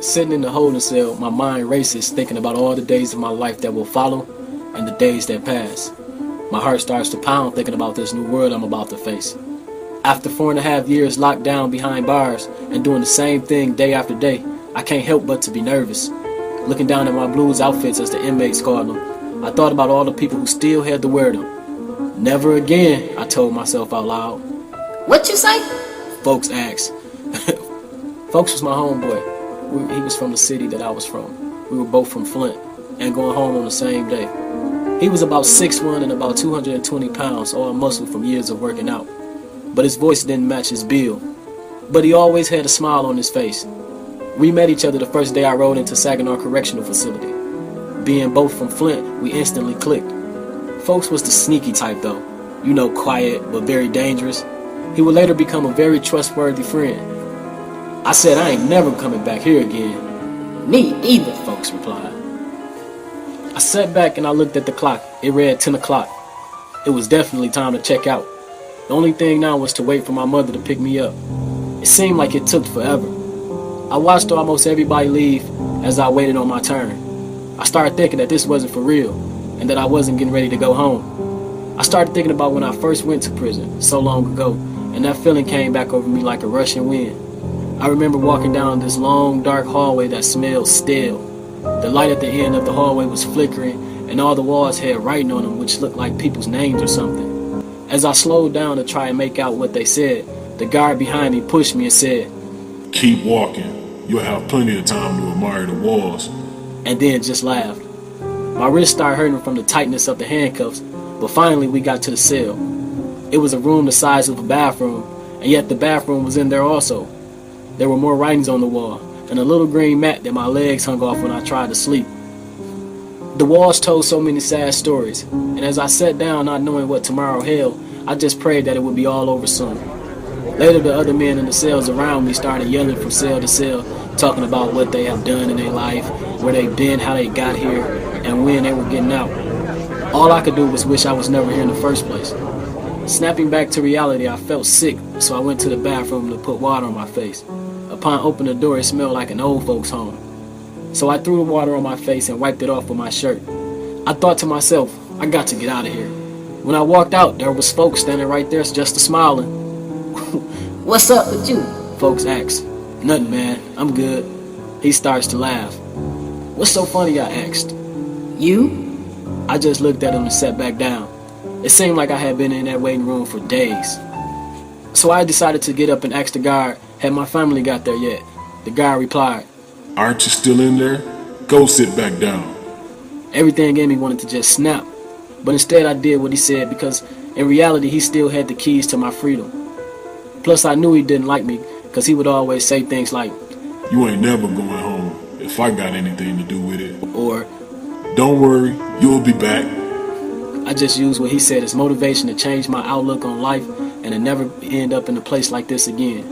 Sitting in the holding cell, my mind races thinking about all the days of my life that will follow and the days that pass. My heart starts to pound thinking about this new world I'm about to face. After 4.5 years locked down behind bars and doing the same thing day after day, I can't help but to be nervous. Looking down at my blues outfits as the inmates called them, I thought about all the people who still had to wear them. Never again, I told myself out loud. What you say? Folks asked. Folks was my homeboy. He was from the city that I was from. We were both from Flint and going home on the same day. He was about 6'1" and about 220 pounds, all muscle from years of working out. But his voice didn't match his build. But he always had a smile on his face. We met each other the first day I rode into Saginaw Correctional Facility. Being both from Flint, we instantly clicked. Folks was the sneaky type though. You know, quiet but very dangerous. He would later become a very trustworthy friend. I said I ain't never coming back here again. Me either. Folks replied. I sat back and I looked at the clock. It read 10 o'clock. It was definitely time to check out. The only thing now was to wait for my mother to pick me up. It seemed like it took forever. I watched almost everybody leave as I waited on my turn. I started thinking that this wasn't for real and that I wasn't getting ready to go home. I started thinking about when I first went to prison so long ago, and that feeling came back over me like a rushing wind. I remember walking down this long, dark hallway that smelled stale. The light at the end of the hallway was flickering, and all the walls had writing on them which looked like people's names or something. As I slowed down to try and make out what they said, the guard behind me pushed me and said, "Keep walking. You'll have plenty of time to admire the walls." And then just laughed. My wrist started hurting from the tightness of the handcuffs, but finally we got to the cell. It was a room the size of a bathroom, and yet the bathroom was in there also. There were more writings on the wall, and a little green mat that my legs hung off when I tried to sleep. The walls told so many sad stories, and as I sat down not knowing what tomorrow held, I just prayed that it would be all over soon. Later, the other men in the cells around me started yelling from cell to cell, talking about what they have done in their life, where they've been, how they got here, and when they were getting out. All I could do was wish I was never here in the first place. Snapping back to reality, I felt sick, so I went to the bathroom to put water on my face. Upon opening the door, it smelled like an old folks' home. So I threw the water on my face and wiped it off with my shirt. I thought to myself, I got to get out of here. When I walked out, there was folks standing right there just smiling. What's up with you? Folks asked. Nothing, man. I'm good. He starts to laugh. What's so funny? I asked. You? I just looked at him and sat back down. It seemed like I had been in that waiting room for days. So I decided to get up and ask the guard, had my family got there yet? The guard replied, "Aren't you still in there? Go sit back down." Everything in me wanted to just snap, but instead I did what he said because in reality he still had the keys to my freedom. Plus I knew he didn't like me because he would always say things like, "You ain't never going home if I got anything to do with it." Or, "Don't worry, you'll be back." I just used what he said as motivation to change my outlook on life and to never end up in a place like this again.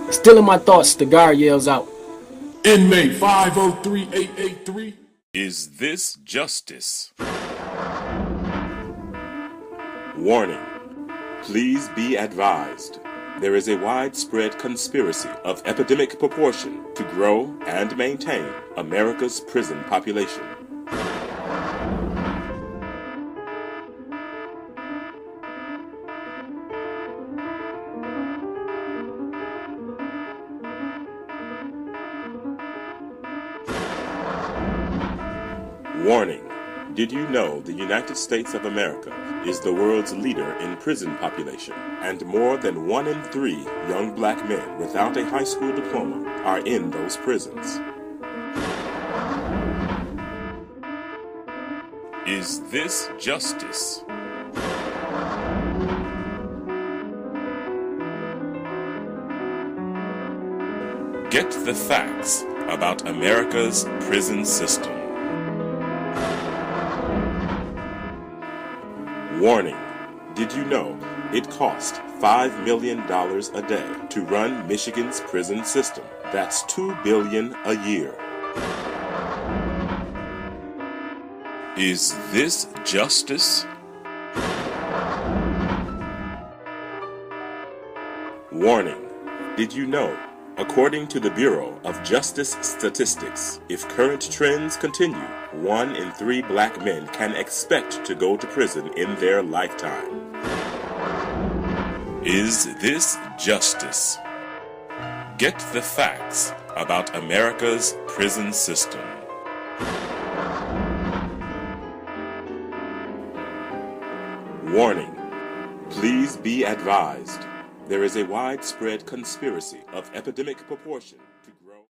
Still in my thoughts, the guard yells out, "Inmate 503883. Is this justice? Warning. Please be advised. There is a widespread conspiracy of epidemic proportion to grow and maintain America's prison population. Warning. Did you know the United States of America is the world's leader in prison population, and more than 1 in 3 young black men without a high school diploma are in those prisons? Is this justice? Get the facts about America's prison system. Warning. Did you know it costs $5 million a day to run Michigan's prison system? That's $2 billion a year. Is this justice? Warning. Did you know According to the Bureau of Justice Statistics, if current trends continue, 1 in 3 black men can expect to go to prison in their lifetime. Is this justice? Get the facts about America's prison system. Warning. Please be advised. There is a widespread conspiracy of epidemic proportions.